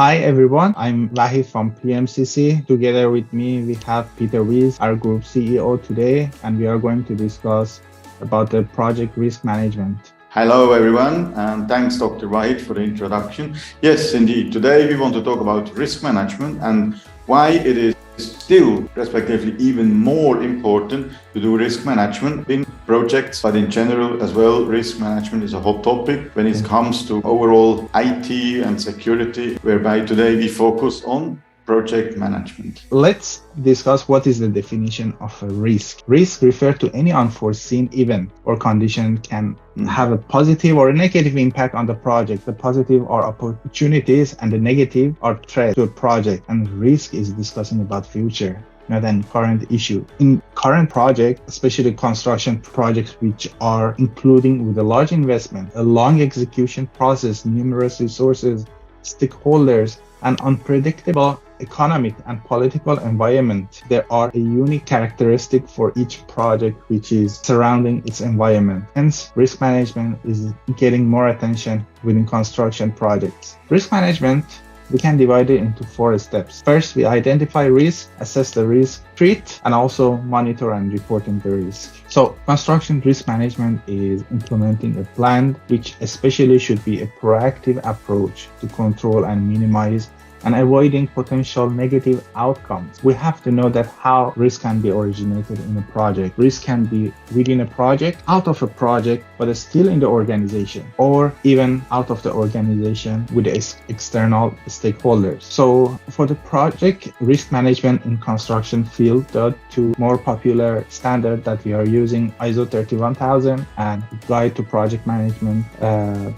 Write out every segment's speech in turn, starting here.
Hi everyone, I'm Vahid from PMCC. Together with me, we have Peter Wyss, our group CEO today, and we are going to discuss about the project risk management. Hello everyone, and thanks Dr. White for the introduction. Yes, indeed. Today we want to talk about risk management and why it is still, respectively, even more important to do risk management in projects, but in general as well, risk management is a hot topic when it comes to overall IT and security, whereby today we focus on project management. Let's discuss what is the definition of a risk. Risk refers to any unforeseen event or condition can have a positive or a negative impact on the project. The positive are opportunities and the negative are threats to a project. And risk is discussing about future, not an current issue. In current project, especially construction projects which are including with a large investment, a long execution process, numerous resources, stakeholders, and unpredictable economic and political environment, there are a unique characteristic for each project which is surrounding its environment. Hence, risk management is getting more attention within construction projects. Risk management, we can divide it into 4 steps. First, we identify risk, assess the risk, treat, and also monitor and reporting the risk. So construction risk management is implementing a plan which especially should be a proactive approach to control and minimize and avoiding potential negative outcomes. We have to know that how risk can be originated in a project. Risk can be within a project, out of a project, but still in the organization, or even out of the organization with the external stakeholders. So for the project risk management in construction field, the 2 more popular standards that we are using, ISO 31000 and Guide to Project Management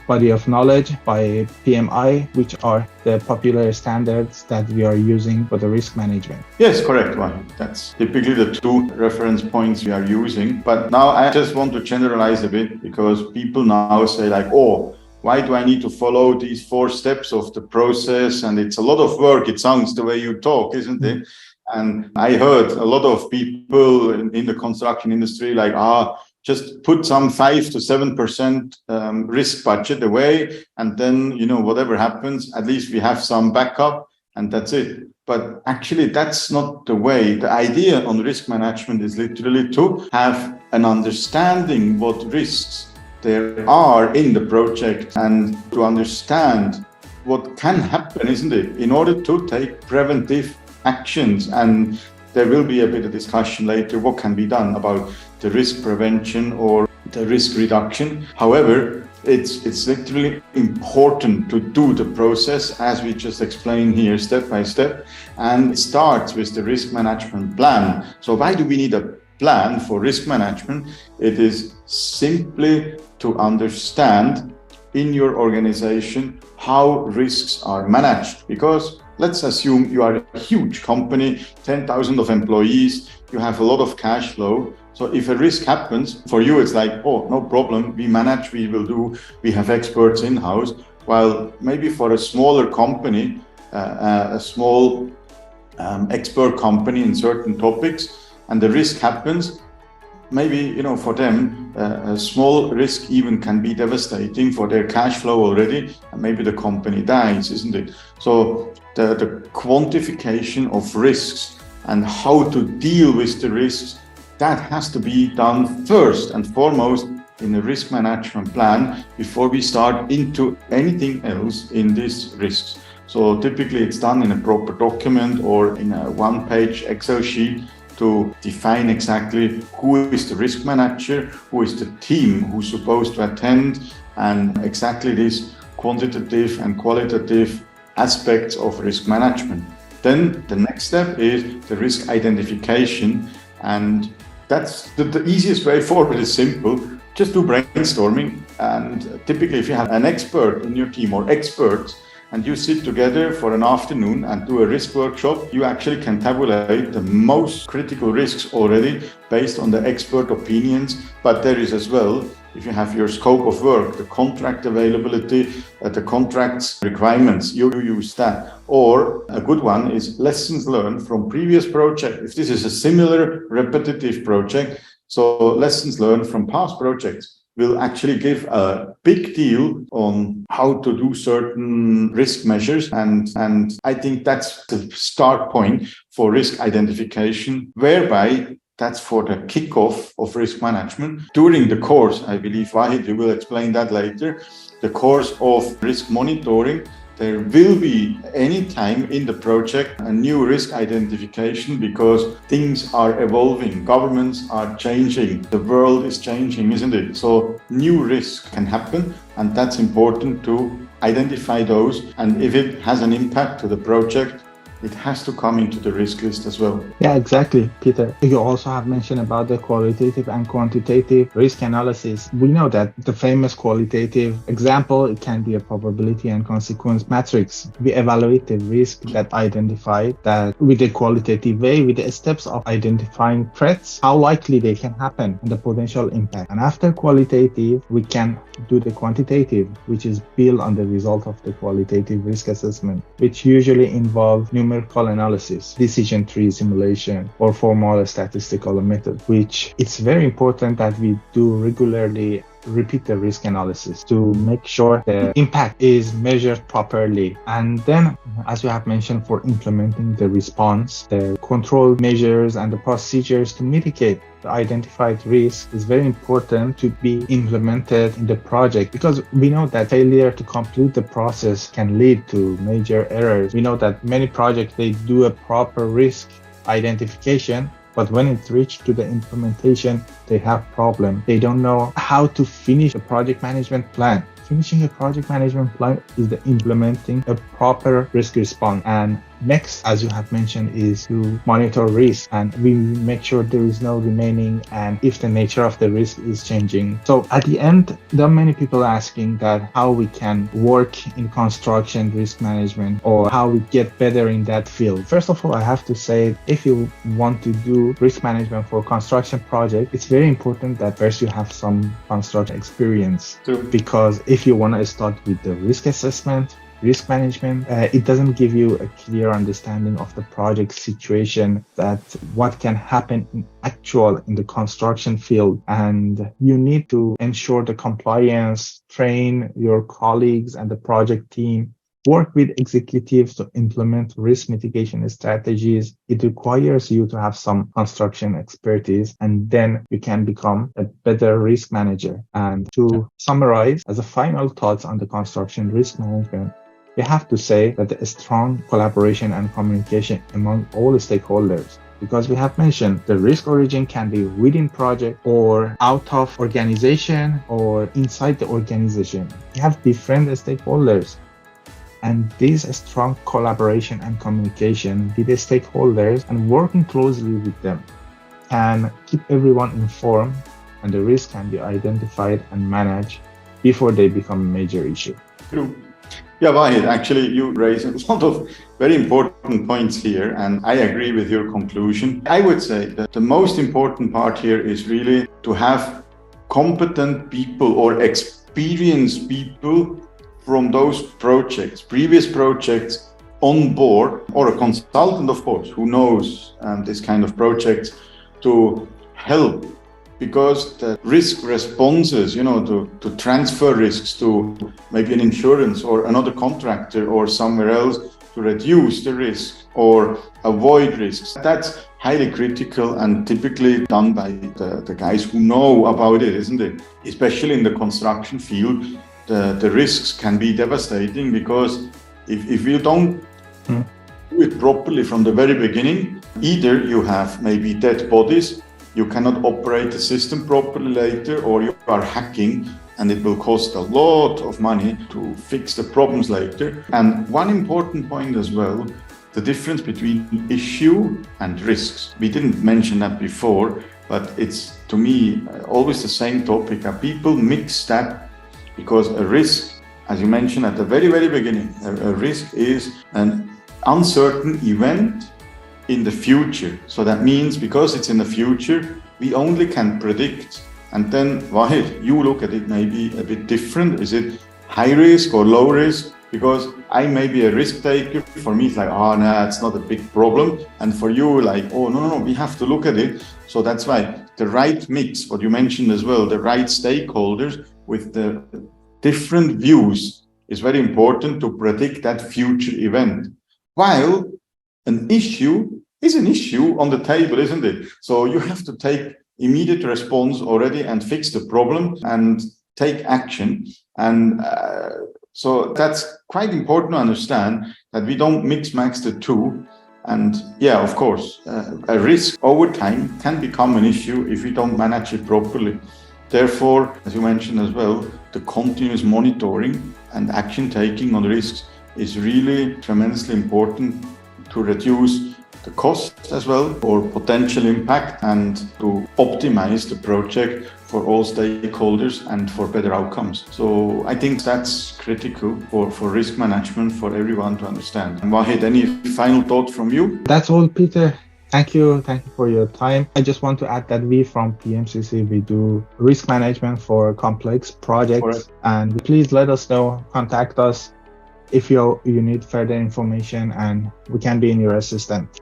Body of Knowledge by PMI, which are the popular standards that we are using for the risk management. Yes, correct. Well, that's typically the 2 reference points we are using. But now I just want to generalize a bit because people now say like, oh, why do I need to follow these 4 steps of the process? And it's a lot of work. It sounds the way you talk, isn't it? And I heard a lot of people in the construction industry like, just put some 5 to 7% risk budget away, and then, whatever happens, at least we have some backup, and that's it. But actually, that's not the way. The idea on risk management is literally to have an understanding what risks there are in the project and to understand what can happen, isn't it, in order to take preventive actions. And there will be a bit of discussion later what can be done about the risk prevention or the risk reduction. However, it's literally important to do the process as we just explained here, step by step, and it starts with the risk management plan. So why do we need a plan for risk management? It is simply to understand in your organization how risks are managed, because let's assume you are a huge company, 10,000 of employees, you have a lot of cash flow. So if a risk happens, for you, it's like, oh, no problem, we manage, we have experts in-house. While maybe for a smaller company, a small expert company in certain topics, and the risk happens, maybe, for them, a small risk even can be devastating for their cash flow already, and maybe the company dies, isn't it? So the quantification of risks and how to deal with the risks, that has to be done first and foremost in a risk management plan before we start into anything else in these risks. So typically it's done in a proper document or in a 1-page Excel sheet to define exactly who is the risk manager, who is the team who's supposed to attend, and exactly these quantitative and qualitative aspects of risk management. Then the next step is the risk identification, and that's the easiest way forward is simple. Just do brainstorming, and typically if you have an expert in your team or experts, and you sit together for an afternoon and do a risk workshop, you actually can tabulate the most critical risks already based on the expert opinions. But there is as well, if you have your scope of work, the contract availability, the contract's requirements, you use that. Or a good one is lessons learned from previous projects. If this is a similar repetitive project, so lessons learned from past projects. will actually give a big deal on how to do certain risk measures. And I think that's the start point for risk identification, whereby that's for the kickoff of risk management. During the course, I believe, Vahid, you will explain that later, the course of risk monitoring, there will be any time in the project a new risk identification, because things are evolving, governments are changing, the world is changing, isn't it? So new risks can happen, and that's important to identify those. And if it has an impact to the project, it has to come into the risk list as well. Yeah, exactly, Peter. You also have mentioned about the qualitative and quantitative risk analysis. We know that the famous qualitative example, it can be a probability and consequence matrix. We evaluate the risk that identified that with a qualitative way, with the steps of identifying threats, how likely they can happen, and the potential impact. And after qualitative, we can do the quantitative, which is built on the result of the qualitative risk assessment, which usually involves numerical analysis, decision tree simulation, or formal statistical method, which it's very important that we do regularly repeat the risk analysis to make sure the impact is measured properly. And then, as we have mentioned, for implementing the response, the control measures and the procedures to mitigate the identified risk is very important to be implemented in the project, because we know that failure to complete the process can lead to major errors. We know that many projects, they do a proper risk identification, but when it reached to the implementation, they have problem. They don't know how to finish a project management plan. Finishing a project management plan is the implementing a proper risk response. And next, as you have mentioned, is to monitor risk, and we make sure there is no remaining, and if the nature of the risk is changing. So at the end, there are many people asking that how we can work in construction risk management, or how we get better in that field. First of all, I have to say, if you want to do risk management for construction project, it's very important that first you have some construction experience. True. Because if you want to start with the risk assessment, risk management, it doesn't give you a clear understanding of the project situation, that what can happen in the construction field. And you need to ensure the compliance, train your colleagues and the project team, work with executives to implement risk mitigation strategies. It requires you to have some construction expertise, and then you can become a better risk manager. And to summarize, as a final thoughts on the construction risk management, we have to say that a strong collaboration and communication among all stakeholders, because we have mentioned the risk origin can be within project or out of organization or inside the organization. We have different stakeholders, and this strong collaboration and communication with the stakeholders and working closely with them can keep everyone informed, and the risk can be identified and managed before they become a major issue. True. Yeah, Vahid, actually, you raised a lot of very important points here, and I agree with your conclusion. I would say that the most important part here is really to have competent people or experienced people from those projects, previous projects, on board, or a consultant, of course, who knows this kind of projects, to help. Because the risk responses, to transfer risks to maybe an insurance or another contractor or somewhere else, to reduce the risk or avoid risks, that's highly critical and typically done by the guys who know about it, isn't it? Especially in the construction field, the risks can be devastating, because if you don't do it properly from the very beginning, either you have maybe dead bodies, you cannot operate the system properly later, or you are hacking, and it will cost a lot of money to fix the problems later. And one important point as well, the difference between issue and risks. We didn't mention that before, but it's, to me, always the same topic. People mix that, because a risk, as you mentioned at the very, very beginning, a risk is an uncertain event in the future. So that means, because it's in the future, we only can predict. And then, Vahid, you look at it maybe a bit different. Is it high risk or low risk? Because I may be a risk taker. For me, it's like, it's not a big problem. And for you, like, no, we have to look at it. So that's why the right mix, what you mentioned as well, the right stakeholders with the different views is very important to predict that future event. While an issue is an issue on the table, isn't it? So you have to take immediate response already and fix the problem and take action. And so that's quite important to understand that we don't mix-match the two. And yeah, of course, a risk over time can become an issue if we don't manage it properly. Therefore, as you mentioned as well, the continuous monitoring and action taking on risks is really tremendously important to reduce the cost as well or potential impact and to optimize the project for all stakeholders and for better outcomes. So I think that's critical for risk management for everyone to understand. And Wahid, any final thought from you? That's all, Peter. Thank you for your time. I just want to add that we from PMCC, we do risk management for complex projects. And please let us know, contact us if you need further information, and we can be in your assistance.